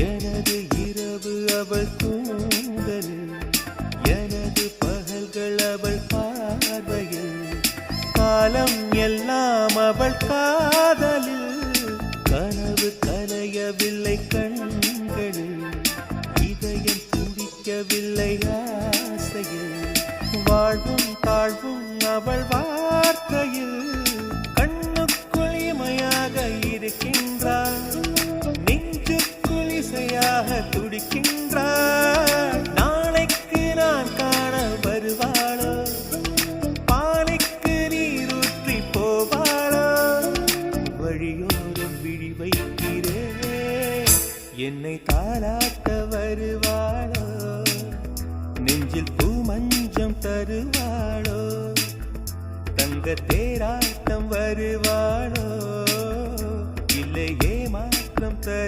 எனது இரவு அவள் தூங்கலில், எனது பகல்கள் அவள் பார்வையில், காலம் எல்லாம் அவள் காதலில், கனவு கலையவில்லை கண்களில், இதயம் துடிக்கவில்லை ஆசையில், வாழ்வும் தாழ்வும் அவள் வார்த்தையில், கண்ணுக்குள் இமையாக இருக்கின்றாள், நெஞ்சுக்குள் இசையாக துடிக்கின்றாள். நாளைக்கு நான் காண வருவாளோ, பாலைக்கு நீரூற்றி போவாளோ, வழியோரம் விழி வைக்கிறேன், என்னை தாலாட்ட வருவாளோ, நெஞ்சில் பூ மஞ்சம் தருவாளோ, தங்க தேராட்டம் வருவாளோ, இல்லையே மாற்றம் தரு